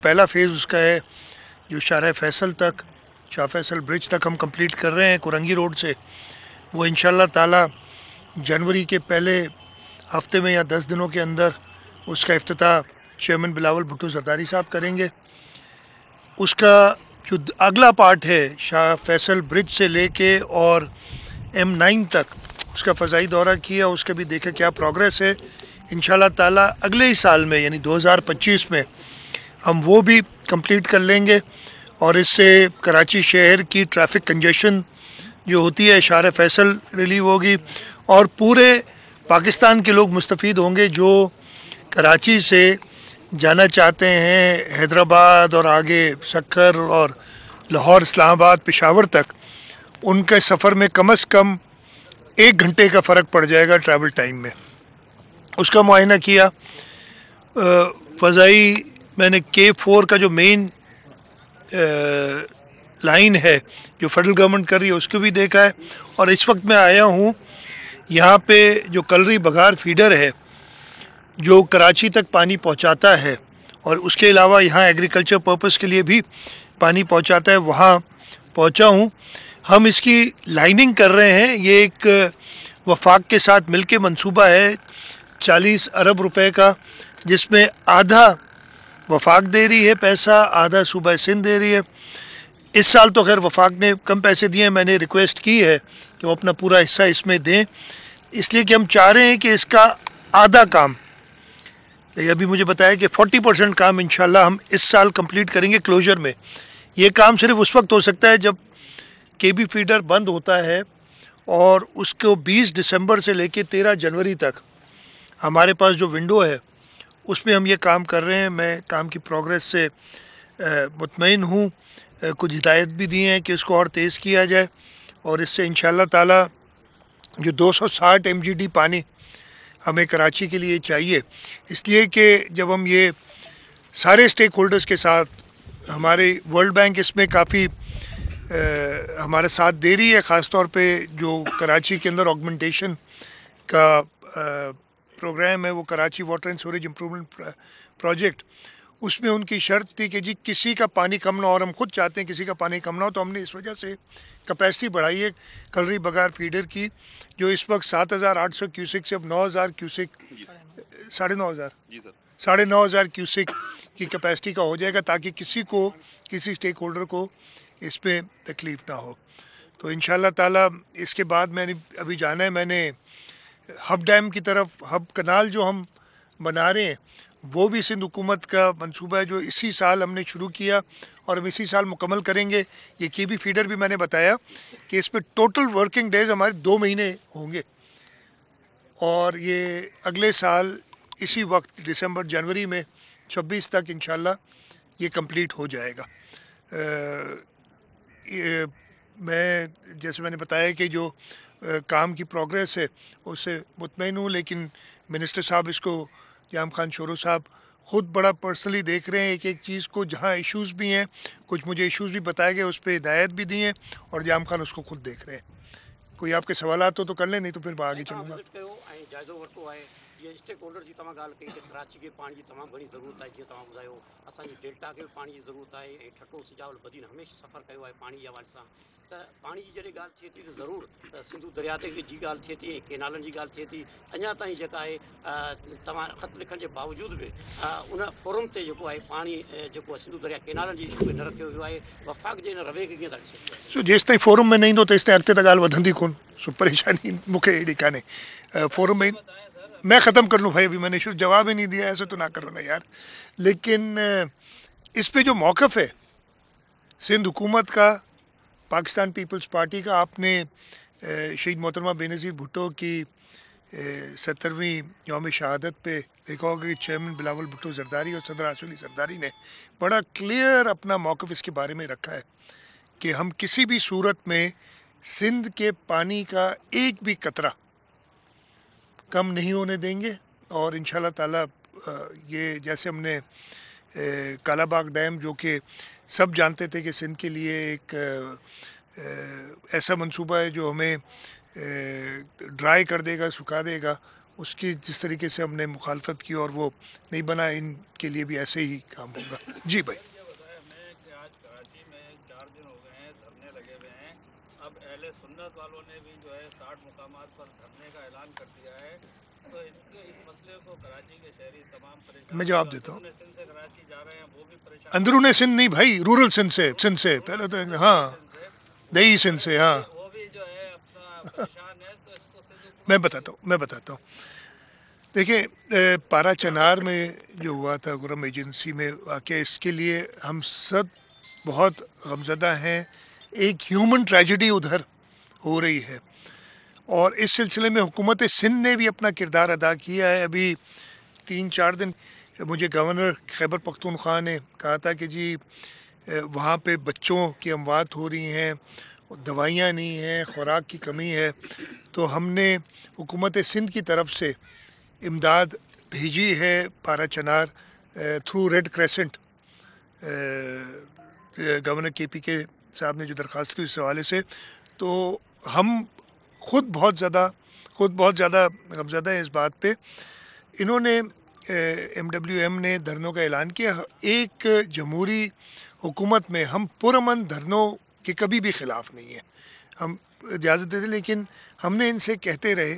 پہلا فیز اس کا ہے جو شارع فیصل تک، شاہ فیصل برج تک ہم کمپلیٹ کر رہے ہیں کورنگی روڈ سے، وہ انشاءاللہ تعالی جنوری کے پہلے ہفتے میں یا 10 دنوں کے اندر اس کا افتتاح چیئرمین بلاول بھٹو زرداری صاحب کریں گے۔ اس کا جو اگلا پارٹ ہے شاہ فیصل برج سے لے کے اور M9 تک اس کا فضائی دورہ کیا، اس کا بھی دیکھا کیا پروگریس ہے۔ انشاءاللہ تعالی اگلے ہی سال میں یعنی 2025 میں ہم وہ بھی کمپلیٹ کر لیں گے، اور اس سے کراچی شہر کی ٹریفک کنجیشن جو ہوتی ہے شارع فیصل ریلیو ہوگی، اور پورے پاکستان کے لوگ مستفید ہوں گے جو کراچی سے جانا چاہتے ہیں حیدرآباد اور آگے سکھر اور لاہور، اسلام آباد، پشاور تک۔ ان کے سفر میں کم از کم 1 گھنٹے کا فرق پڑ جائے گا ٹریول ٹائم میں۔ اس کا معائنہ کیا۔ فضائی میں نے K4 کا جو مین لائن ہے جو فیڈرل گورنمنٹ کر رہی ہے اس کو بھی دیکھا ہے، اور اس وقت میں آیا ہوں یہاں پہ جو کلری بگار فیڈر ہے جو کراچی تک پانی پہنچاتا ہے، اور اس کے علاوہ یہاں ایگریکلچر پرپس کے لیے بھی پانی پہنچاتا ہے، وہاں پہنچا ہوں۔ ہم اس کی لائننگ کر رہے ہیں، یہ ایک وفاق کے ساتھ مل کے منصوبہ ہے 40 ارب روپے کا، جس میں آدھا وفاق دے رہی ہے پیسہ، آدھا صوبہ سندھ دے رہی ہے۔ اس سال تو خیر وفاق نے کم پیسے دیے ہیں، میں نے ریکویسٹ کی ہے کہ وہ اپنا پورا حصہ اس میں دیں، اس لیے کہ ہم چاہ رہے ہیں کہ اس کا آدھا کام، ابھی مجھے بتایا کہ 40% کام انشاءاللہ ہم اس سال کمپلیٹ کریں گے کلوجر میں۔ یہ کام صرف اس وقت ہو سکتا ہے جب KB فیڈر بند ہوتا ہے، اور اس کو 20 دسمبر سے لے کے 13 جنوری تک ہمارے پاس جو ونڈو ہے اس میں ہم یہ کام کر رہے ہیں۔ میں کام کی پروگریس سے مطمئن ہوں، کچھ ہدایت بھی دی ہیں کہ اس کو اور تیز کیا جائے، اور اس سے انشاءاللہ تعالی جو 260 MGD پانی ہمیں کراچی کے لیے چاہیے، اس لیے کہ جب ہم یہ سارے سٹیک ہولڈرز کے ساتھ، ہمارے ورلڈ بینک اس میں کافی ہمارا ساتھ دے رہی ہے، خاص طور پہ جو کراچی کے اندر آگمنٹیشن کا پروگرام ہے، وہ Karachi water and sewerage improvement project, اس میں ان کی شرط تھی کہ جی کسی کا پانی کم نہ ہو، اور ہم خود چاہتے ہیں کسی کا پانی کم نہ ہو، تو ہم نے اس وجہ سے کیپیسٹی بڑھائی ہے کلری بگار فیڈر کی، جو اس وقت 7,800 کیوسک سے اب 9,000 کیوسک، 9,500 کیوسک کی کیپیسٹی کا ہو جائے گا، تاکہ کسی اسٹیک ہولڈر کو اس پہ تکلیف نہ ہو۔ تو انشاءاللہ تعالی اس کے بعد میں نے ابھی جانا ہے، میں نے ہب ڈیم کی طرف، ہب کنال جو ہم بنا رہے ہیں وہ بھی سندھ حکومت کا منصوبہ ہے جو اسی سال ہم نے شروع کیا، اور ہم اسی سال مکمل کریں گے۔ یہ KB فیڈر بھی میں نے بتایا کہ اس میں ٹوٹل ورکنگ ڈیز ہمارے 2 مہینے ہوں گے، اور یہ اگلے سال اسی وقت دسمبر جنوری میں 26 تک انشاءاللہ یہ کمپلیٹ ہو جائے گا۔ میں جیسے میں نے بتایا کہ جو کام کی پروگریس ہے اس سے مطمئن ہوں، لیکن منسٹر صاحب اس کو، جام خان شورو صاحب خود بڑا پرسنلی دیکھ رہے ہیں ایک ایک چیز کو، جہاں ایشوز بھی ہیں، کچھ مجھے ایشوز بھی بتائے گئے، اس پہ ہدایت بھی دی ہیں، اور جام خان اس کو خود دیکھ رہے ہیں۔ کوئی آپ کے سوالات ہو تو کر لیں، نہیں تو پھر میں آگے چلوں گا۔ اسٹیک ہولڈر کی تمام گال کئی کہ کراچی کے پانی کی تمام گھنی ضرورت ہے، جی تمام بتاؤ اصل ڈیلٹا کے پانی کی ضرورت ہے، ٹھٹو سجاول بدین ہمیشہ سفر کیا ہے پانی کے حوالے سے، تو پانی کی جڑی گال تھے تھی تو ضرور سندھو دریا تے جی گال تھے تھی، کینالن کی گال تھے تھی، اجا تائیں جکا ہے تمام خط لکھن کے باوجود بھی ان فورم تے جو ہے پانی جو سندھو دریا کینالن کی ایشو نہ رکھو ہوا ہے، وفاق جے روے کے کیوں تک سو جیس تائیں فورم میں نہیں تو تیس تائیں اگتے تک گال ودھندی کون، سو پریشانی مکھے ایڈی کانے فورم میں۔ میں ختم کر لوں بھائی، ابھی میں نے شروع جواب ہی نہیں دیا، ایسے تو نہ کرو نا یار۔ لیکن اس پہ جو موقف ہے سندھ حکومت کا، پاکستان پیپلز پارٹی کا، آپ نے شہید محترمہ بے نظیر بھٹو کی 70ویں یوم شہادت پہ دیکھا ہوگا کہ چیئرمین بلاول بھٹو زرداری اور صدر آصف علی زرداری نے بڑا کلیئر اپنا موقف اس کے بارے میں رکھا ہے کہ ہم کسی بھی صورت میں سندھ کے پانی کا ایک بھی قطرہ کم نہیں ہونے دیں گے، اور انشاءاللہ تعالی یہ جیسے ہم نے کالا باغ ڈیم جو کہ سب جانتے تھے کہ سندھ کے لیے ایک ایسا منصوبہ ہے جو ہمیں ڈرائی کر دے گا، سکھا دے گا، اس کی جس طریقے سے ہم نے مخالفت کی اور وہ نہیں بنا، ان کے لیے بھی ایسے ہی کام ہوگا. جی بھائی. ہمیں کہ آج کراچی میں 4 دن ہو گئے ہیں دھرنے لگے ہوئے ہیں. اب اہل سنت والوں نے بھی جو ہے 60 مقامات پر دھرنے کا اعلان کر دیا ہے. تو اس مسئلے کو کراچی کے شہری تمام پریشان، میں جواب دیتا ہوں. اندرون سندھ سے کراچی جا رہے ہیں وہ بھی پریشان. اندرون سندھ نہیں بھائی، رورل سندھ سے پہلے تو ہاں دیہی سندھ سے. ہاں وہ بھی جو ہے اپنا پریشان ہے. تو اس کو میں بتاتا ہوں. دیکھیں پارا چنار میں جو ہوا تھا خرم ایجنسی میں واقعہ، اس کے لیے ہم سب بہت غمزدہ ہیں. ایک ہیومن ٹریجڈی ادھر ہو رہی ہے، اور اس سلسلے میں حکومت سندھ نے بھی اپنا کردار ادا کیا ہے. ابھی 3-4 دن مجھے گورنر خیبر پختونخوا نے کہا تھا کہ جی وہاں پہ بچوں کی اموات ہو رہی ہیں، دوائیاں نہیں ہیں، خوراک کی کمی ہے. تو ہم نے حکومت سندھ کی طرف سے امداد بھیجی ہے پارا چنار تھرو ریڈ کریسنٹ. گورنر کے صاحب نے جو درخواست کی اس حوالے سے، تو ہم خود بہت زیادہ غمزدہ ہیں اس بات پہ. انہوں نے MWM نے دھرنوں کا اعلان کیا. ایک جمہوری حکومت میں ہم پرامن دھرنوں کے کبھی بھی خلاف نہیں ہیں، ہم اجازت دیتے، لیکن ہم نے ان سے کہتے رہے.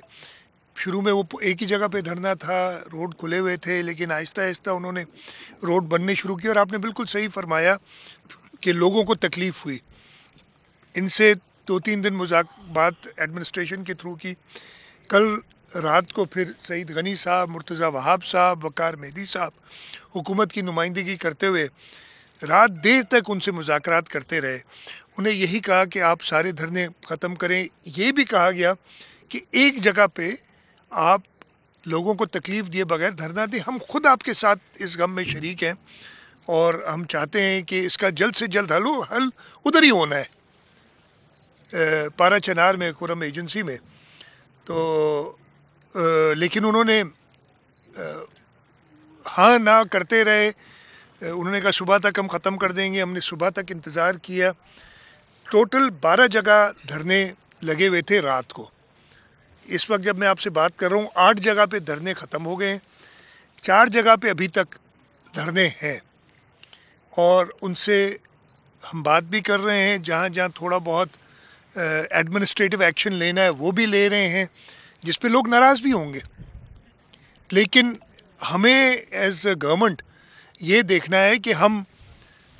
شروع میں وہ ایک ہی جگہ پہ دھرنا تھا، روڈ کھلے ہوئے تھے، لیکن آہستہ آہستہ انہوں نے روڈ بننے شروع کیے. اور آپ نے بالکل صحیح فرمایا کہ لوگوں کو تکلیف ہوئی. ان سے 2-3 دن بات ایڈمنسٹریشن کے تھرو کی. کل رات کو پھر سعید غنی صاحب، مرتضی وہاب صاحب، وقار مہدی صاحب حکومت کی نمائندگی کرتے ہوئے رات دیر تک ان سے مذاکرات کرتے رہے. انہیں یہی کہا کہ آپ سارے دھرنے ختم کریں. یہ بھی کہا گیا کہ ایک جگہ پہ آپ لوگوں کو تکلیف دیے بغیر دھرنا دیں. ہم خود آپ کے ساتھ اس غم میں شریک ہیں، اور ہم چاہتے ہیں کہ اس کا جلد سے جلد حل ادھر ہی ہونا ہے، پارا چنار میں، خرم ایجنسی میں. تو لیکن انہوں نے ہاں نہ کرتے رہے. انہوں نے کہا صبح تک ہم ختم کر دیں گے. ہم نے صبح تک انتظار کیا. ٹوٹل 12 جگہ دھرنے لگے ہوئے تھے رات کو. اس وقت جب میں آپ سے بات کر رہا ہوں 8 جگہ پہ دھرنے ختم ہو گئے ہیں، 4 جگہ پہ ابھی تک دھرنے ہیں، اور ان سے ہم بات بھی کر رہے ہیں. جہاں جہاں تھوڑا بہت ایڈمنسٹریٹو ایکشن لینا ہے وہ بھی لے رہے ہیں، جس پہ لوگ ناراض بھی ہوں گے. لیکن ہمیں ایز اے گورنمنٹ یہ دیکھنا ہے کہ ہم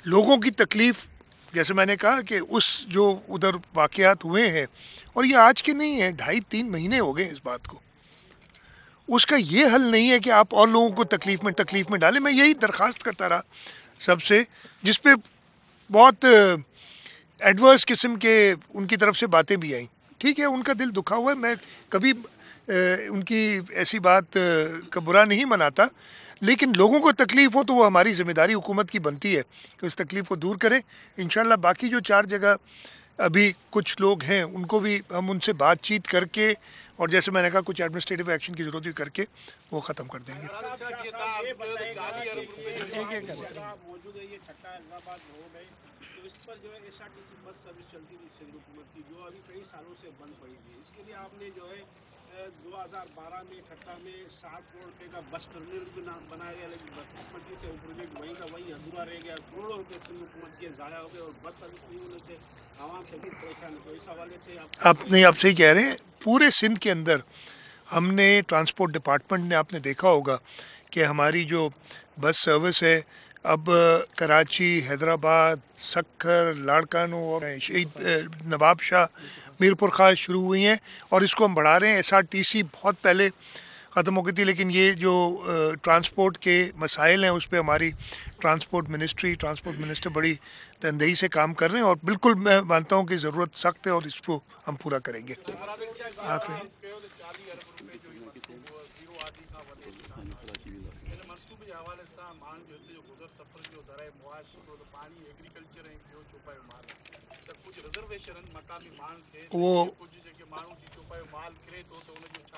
لوگوں کی تکلیف، جیسے میں نے کہا کہ اس جو ادھر واقعات ہوئے ہیں، اور یہ آج کے نہیں ہیں، 2.5-3 مہینے ہو گئے اس بات کو، اس کا یہ حل نہیں ہے کہ آپ اور لوگوں کو تکلیف میں ڈالیں. میں یہی درخواست کرتا رہا سب سے، جس پہ بہت ایڈورس قسم کے ان کی طرف سے باتیں بھی آئیں. ٹھیک ہے، ان کا دل دکھا ہوا ہے، میں کبھی ان کی ایسی بات کا برا نہیں مناتا، لیکن لوگوں کو تکلیف ہو تو وہ ہماری ذمہ داری حکومت کی بنتی ہے کہ اس تکلیف کو دور کریں. انشاءاللہ باقی جو 4 جگہ ابھی کچھ لوگ ہیں ان کو بھی ہم ان سے بات چیت کر کے، اور جیسے میں نے کہا کچھ ایڈمنسٹریٹو ایکشن کی ضرورت بھی کر کے وہ ختم کر دیں گے. موجود ہے یہ چھٹا حیدرآباد روڈ ہے، تو اس پر جو ہے SRTC بس سروس چلتی تھی سندھ حکومت کی، جو ابھی کئی سالوں سے بند پڑی تھی. اس کے لیے آپ نے جو ہے 2012 میں چھٹا میں 60 کروڑ روپے کا بس ٹرمینل بھی بنایا گیا، لیکن بدقسمتی سے وہ پروجیکٹ وہیں کا وہیں ادھورا رہ گیا. کروڑوں روپے سندھ حکومت کے ضائع ہو گئے، اور بس سروس نہیں ہونے سے عوام شدید پریشان ہے. تو اس حوالے سے آپ صحیح کہہ رہے ہیں. پورے سندھ کے اندر ہم نے ٹرانسپورٹ ڈپارٹمنٹ نے، آپ نے دیکھا ہوگا کہ ہماری جو بس سروس ہے اب کراچی، حیدرآباد، سکھر، لاڑکانو اور شہید نواب شاہ، میر پور خاص شروع ہوئی ہیں، اور اس کو ہم بڑھا رہے ہیں. SRTC بہت پہلے ختم ہو گئی تھی، لیکن یہ جو ٹرانسپورٹ کے مسائل ہیں اس پہ ہماری ٹرانسپورٹ منسٹر بڑی تندہی سے کام کر رہے ہیں، اور بالکل میں مانتا ہوں کہ ضرورت سخت ہے اور اس کو ہم پورا کریں گے.